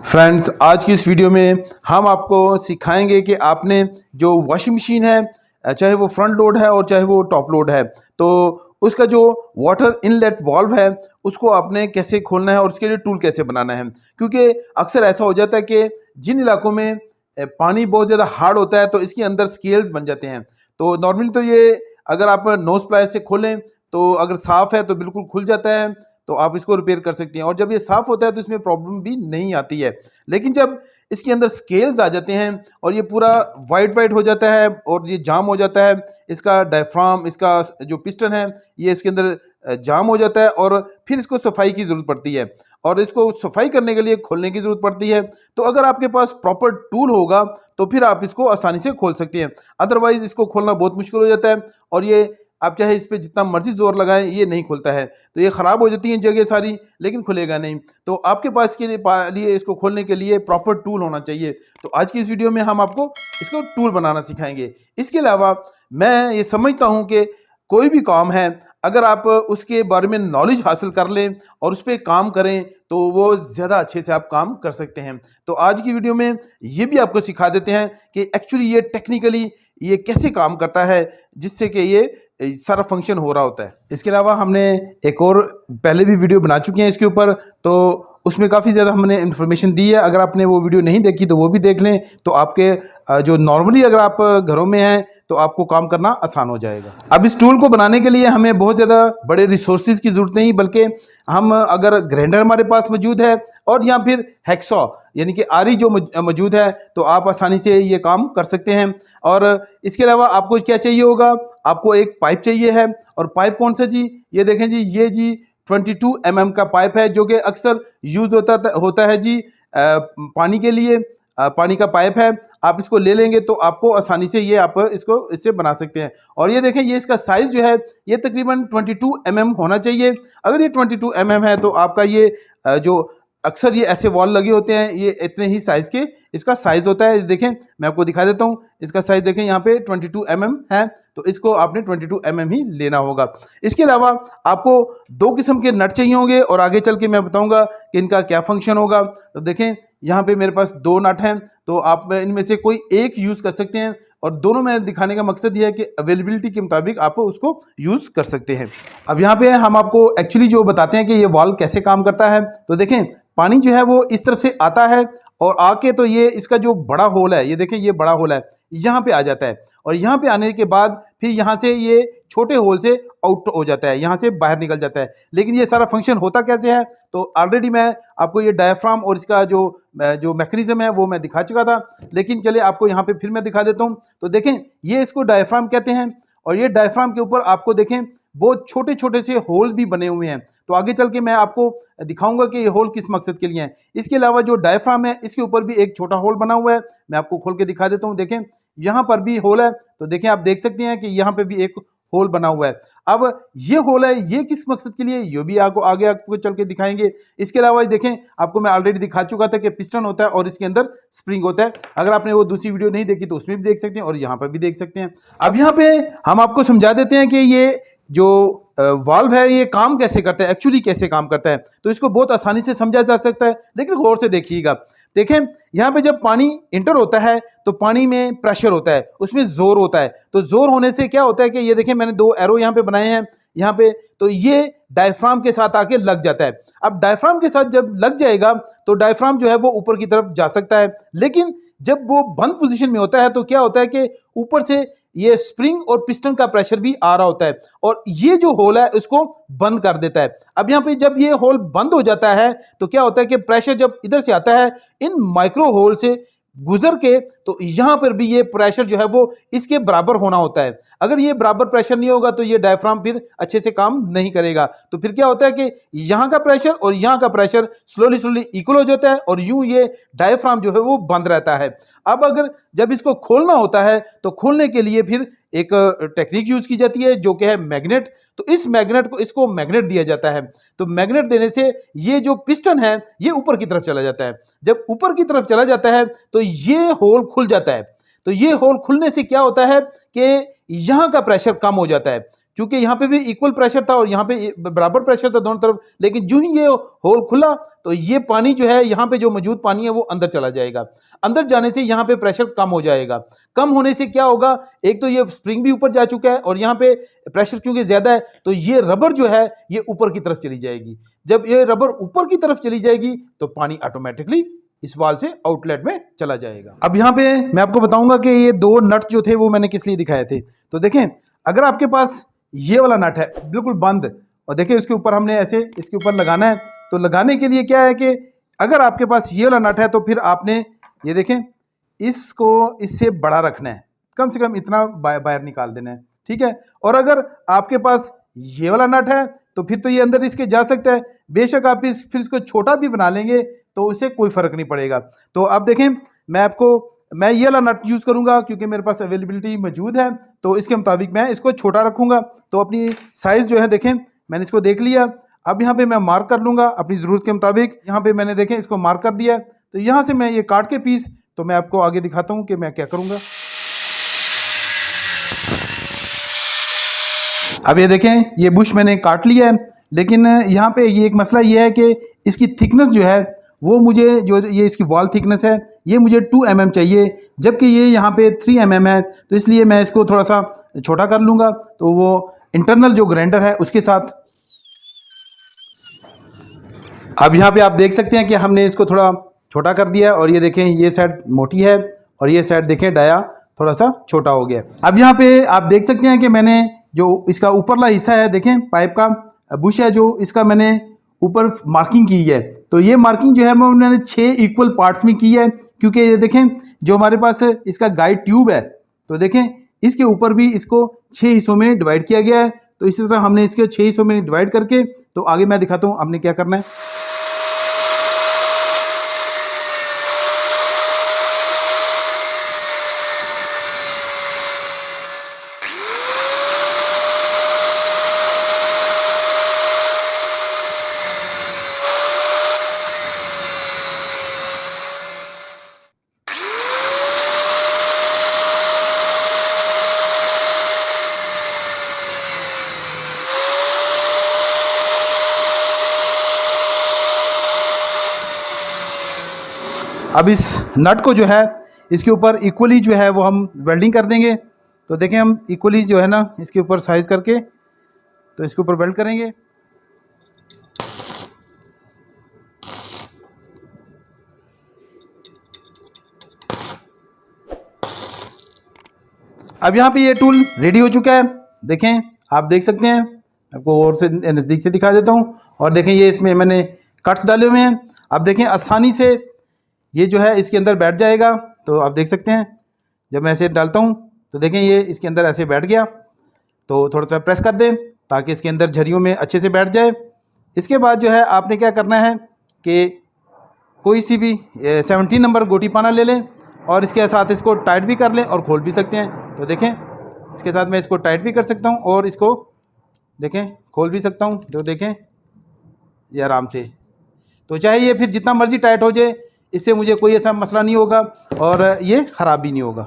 Friends, आज की इस वीडियो में हम आपको सिखाएंगे कि आपने जो वॉशिंग मशीन है, चाहे वो फ्रंट लोड है और चाहे वो टॉप लोड है, तो उसका जो वाटर इनलेट वाल्व है उसको आपने कैसे खोलना है और उसके लिए टूल कैसे बनाना है। क्योंकि अक्सर ऐसा हो जाता है कि जिन इलाकों में पानी बहुत ज़्यादा हार्ड होता है तो इसके अंदर स्केल्स बन जाते हैं। तो नॉर्मली तो ये अगर आप नोज प्लायर से खोलें तो अगर साफ़ है तो बिल्कुल खुल जाता है, तो आप इसको रिपेयर कर सकते हैं और जब ये साफ़ होता है तो इसमें प्रॉब्लम भी नहीं आती है। लेकिन जब इसके अंदर स्केल्स आ जाते हैं और ये पूरा वाइट वाइट हो जाता है और ये जाम हो जाता है, इसका डायफ्राम, इसका जो पिस्टन है ये इसके अंदर जाम हो जाता है और फिर इसको सफाई की ज़रूरत पड़ती है और इसको सफाई करने के लिए खोलने की ज़रूरत पड़ती है। तो अगर आपके पास प्रॉपर टूल होगा तो फिर आप इसको आसानी से खोल सकते हैं, अदरवाइज़ इसको खोलना बहुत मुश्किल हो जाता है और ये आप चाहे इस पे जितना मर्जी जोर लगाएं ये नहीं खुलता है। तो ये ख़राब हो जाती हैं जगह सारी, लेकिन खुलेगा नहीं। तो आपके पास के लिए इसको खोलने के लिए प्रॉपर टूल होना चाहिए। तो आज की इस वीडियो में हम आपको इसको टूल बनाना सिखाएंगे। इसके अलावा मैं ये समझता हूँ कि कोई भी काम है अगर आप उसके बारे में नॉलेज हासिल कर लें और उस पर काम करें तो वो ज़्यादा अच्छे से आप काम कर सकते हैं। तो आज की वीडियो में ये भी आपको सिखा देते हैं कि एक्चुअली ये टेक्निकली ये कैसे काम करता है जिससे कि ये सारा फंक्शन हो रहा होता है। इसके अलावा हमने एक और पहले भी वीडियो बना चुके हैं इसके ऊपर, तो उसमें काफ़ी ज़्यादा हमने इन्फॉर्मेशन दी है। अगर आपने वो वीडियो नहीं देखी तो वो भी देख लें, तो आपके जो नॉर्मली अगर आप घरों में हैं तो आपको काम करना आसान हो जाएगा। अब इस टूल को बनाने के लिए हमें बहुत ज़्यादा बड़े रिसोर्सेज की ज़रूरत नहीं, बल्कि हम अगर ग्राइंडर हमारे पास मौजूद है और या फिर हैक्सॉ यानी कि आरी जो मौजूद है तो आप आसानी से ये काम कर सकते हैं। और इसके अलावा आपको क्या चाहिए होगा, आपको एक पाइप चाहिए है। और पाइप कौन सा जी, ये देखें जी, ये जी 22 mm का पाइप है जो कि अक्सर यूज होता है जी पानी के लिए। पानी का पाइप है, आप इसको ले लेंगे तो आपको आसानी से ये आप इससे बना सकते हैं। और ये देखें, ये इसका साइज़ जो है ये तकरीबन 22 mm होना चाहिए। अगर ये 22 mm है तो आपका ये जो अक्सर ये ऐसे वॉल लगे होते हैं ये इतने ही साइज़ के इसका साइज़ होता है। देखें मैं आपको दिखा देता हूँ, इसका साइज़ देखें यहाँ पे 22 mm है, तो इसको आपने 22 mm ही लेना होगा। इसके अलावा आपको दो किस्म के नट चाहिए होंगे और आगे चल के मैं बताऊँगा कि इनका क्या फंक्शन होगा। तो देखें यहाँ पे मेरे पास दो नट हैं, तो आप इनमें से कोई एक यूज़ कर सकते हैं और दोनों में दिखाने का मकसद ये है कि अवेलेबिलिटी के मुताबिक आप उसको यूज़ कर सकते हैं। अब यहाँ पे हम आपको एक्चुअली जो बताते हैं कि ये वाल्व कैसे काम करता है। तो देखें पानी जो है वो इस तरफ से आता है और आके तो ये इसका जो बड़ा होल है, ये देखें ये बड़ा होल है, यहाँ पे आ जाता है और यहाँ पे आने के बाद फिर यहाँ से ये छोटे होल से आउट हो जाता है, यहाँ से बाहर निकल जाता है। लेकिन ये सारा फंक्शन होता कैसे है, तो ऑलरेडी मैं आपको ये डायफ्राम और इसका जो मैकेनिज्म है वो मैं दिखा चुका था, लेकिन चलिए आपको यहाँ पे फिर मैं दिखा देता हूँ। तो देखें ये इसको डायफ्राम कहते हैं और ये डायफ्राम के ऊपर आपको देखें बहुत छोटे छोटे से होल भी बने हुए हैं। तो आगे चल के मैं आपको दिखाऊंगा कि ये होल किस मकसद के लिए हैं। इसके अलावा जो डायफ्राम है इसके ऊपर भी एक छोटा होल बना हुआ है, मैं आपको खोल के दिखा देता हूँ। देखें यहाँ पर भी होल है, तो देखें आप देख सकते हैं कि यहाँ पे भी एक होल बना हुआ है। अब ये होल है ये किस मकसद के लिए, ये भी आपको आगे चल के दिखाएंगे। इसके अलावा देखें आपको मैं ऑलरेडी दिखा चुका था कि पिस्टन होता है और इसके अंदर स्प्रिंग होता है। अगर आपने वो दूसरी वीडियो नहीं देखी तो उसमें भी देख सकते हैं और यहाँ पर भी देख सकते हैं। अब यहाँ पे हम आपको समझा देते हैं कि ये जो वाल्व है ये काम कैसे करता है, एक्चुअली कैसे काम करता है। तो इसको बहुत आसानी से समझा जा सकता है, लेकिन गौर से देखिएगा। देखें यहाँ पे जब पानी इंटर होता है तो पानी में प्रेशर होता है, उसमें जोर होता है। तो जोर होने से क्या होता है कि ये देखें मैंने दो एरो यहाँ पे बनाए हैं यहाँ पे, तो ये डायफ्राम के साथ आके लग जाता है। अब डायफ्राम के साथ जब लग जाएगा तो डायफ्राम जो है वो ऊपर की तरफ जा सकता है, लेकिन जब वो बंद पोजीशन में होता है तो क्या होता है कि ऊपर से ये स्प्रिंग और पिस्टन का प्रेशर भी आ रहा होता है और ये जो होल है उसको बंद कर देता है। अब यहाँ पे जब ये होल बंद हो जाता है तो क्या होता है कि प्रेशर जब इधर से आता है इन माइक्रो होल से गुजर के, तो यहाँ पर भी ये प्रेशर जो है वो इसके बराबर होना होता है। अगर ये बराबर प्रेशर नहीं होगा तो ये डायफ्राम फिर अच्छे से काम नहीं करेगा। तो फिर क्या होता है कि यहाँ का प्रेशर और यहाँ का प्रेशर स्लोली इक्वल हो जाता है और यूं ये डायफ्राम जो है वो बंद रहता है। अब अगर जब इसको खोलना होता है तो खोलने के लिए फिर एक टेक्निक यूज की जाती है जो कि है मैग्नेट। तो इस मैग्नेट को इसको मैग्नेट दिया जाता है। तो मैग्नेट देने से ये जो पिस्टन है ये ऊपर की तरफ चला जाता है। जब ऊपर की तरफ चला जाता है तो ये होल खुल जाता है। तो ये होल खुलने से क्या होता है कि यहाँ का प्रेशर कम हो जाता है। क्योंकि यहाँ पे भी इक्वल प्रेशर था और यहाँ पे बराबर प्रेशर था दोनों तरफ, लेकिन जो ही ये होल खुला तो ये पानी जो है यहाँ पे जो मौजूद पानी है वो अंदर चला जाएगा। अंदर जाने से यहाँ पे प्रेशर कम हो जाएगा। कम होने से क्या होगा, एक तो ये स्प्रिंग भी ऊपर जा चुका है और यहाँ पे प्रेशर क्योंकि ज्यादा है तो ये रबर जो है ये ऊपर की तरफ चली जाएगी। जब ये रबर ऊपर की तरफ चली जाएगी तो पानी ऑटोमेटिकली इस वाल से आउटलेट में चला जाएगा। अब यहाँ पे मैं आपको बताऊंगा कि ये दो नट जो थे वो मैंने किस लिए दिखाए थे। तो देखें, अगर आपके पास ये वाला नट है बिल्कुल बंद और देखिए इसके ऊपर हमने ऐसे इसके ऊपर लगाना है, तो लगाने के लिए क्या है कि अगर आपके पास ये वाला नट है तो फिर आपने ये देखें इसको इससे बड़ा रखना है, कम से कम इतना बाहर निकाल देना है, ठीक है। और अगर आपके पास ये वाला नट है तो फिर तो ये अंदर इसके जा सकता है, बेशक आप फिर इसको छोटा भी बना लेंगे तो उससे कोई फर्क नहीं पड़ेगा। तो अब देखें मैं ये वाला नट यूज़ करूंगा क्योंकि मेरे पास अवेलेबिलिटी मौजूद है, तो इसके मुताबिक मैं इसको छोटा रखूंगा। तो अपनी साइज़ जो है देखें मैंने इसको देख लिया। अब यहाँ पे मैं मार्क कर लूँगा अपनी ज़रूरत के मुताबिक। यहाँ पे मैंने देखें इसको मार्क कर दिया, तो यहाँ से मैं ये काट के पीस तो मैं आपको आगे दिखाता हूँ कि मैं क्या करूँगा। अब ये देखें ये बुश मैंने काट लिया है, लेकिन यहाँ पे ये एक मसला ये है कि इसकी थिकनेस जो है वो मुझे जो ये इसकी वॉल थिकनेस है ये मुझे 2 mm चाहिए, जबकि ये यहाँ पे 3 mm है। तो इसलिए मैं इसको थोड़ा सा छोटा कर लूँगा, तो वो इंटरनल जो ग्राइंडर है उसके साथ। अब यहाँ पे आप देख सकते हैं कि हमने इसको थोड़ा छोटा कर दिया और ये देखें ये साइड मोटी है और ये साइड देखें डाया थोड़ा सा छोटा हो गया। अब यहाँ पे आप देख सकते हैं कि मैंने जो इसका ऊपरला हिस्सा है देखें पाइप का बुश है जो इसका मैंने ऊपर मार्किंग की है। तो ये मार्किंग जो है मैं मैंने 6 इक्वल पार्ट्स में की है, क्योंकि ये देखें जो हमारे पास इसका गाइड ट्यूब है तो देखें इसके ऊपर भी इसको 6 हिस्सों में डिवाइड किया गया है। तो इसी तरह हमने इसके 6 हिस्सों में डिवाइड करके तो आगे मैं दिखाता हूँ हमने क्या करना है। अब इस नट को जो है इसके ऊपर इक्वली जो है वो हम वेल्डिंग कर देंगे। तो देखें हम इक्वली जो है ना इसके ऊपर साइज करके तो इसके ऊपर वेल्ड करेंगे। अब यहाँ पे ये टूल रेडी हो चुका है, देखें आप देख सकते हैं, आपको और से नज़दीक से दिखा देता हूँ। और देखें ये इसमें मैंने कट्स डाले हुए हैं। अब देखें आसानी से ये जो है इसके अंदर बैठ जाएगा। तो आप देख सकते हैं जब मैं ऐसे डालता हूँ तो देखें ये इसके अंदर ऐसे बैठ गया। तो थोड़ा सा प्रेस कर दें ताकि इसके अंदर झरियों में अच्छे से बैठ जाए। इसके बाद जो है आपने क्या करना है कि कोई सी भी 17 नंबर गोटी पाना ले लें और इसके साथ इसको टाइट भी कर लें और खोल भी सकते हैं। तो देखें इसके साथ मैं इसको टाइट भी कर सकता हूँ और इसको देखें खोल भी सकता हूँ। तो देखें ये आराम से, तो चाहे ये फिर जितना मर्जी टाइट हो जाए इससे मुझे कोई ऐसा मसला नहीं होगा और ये ख़राब भी नहीं होगा।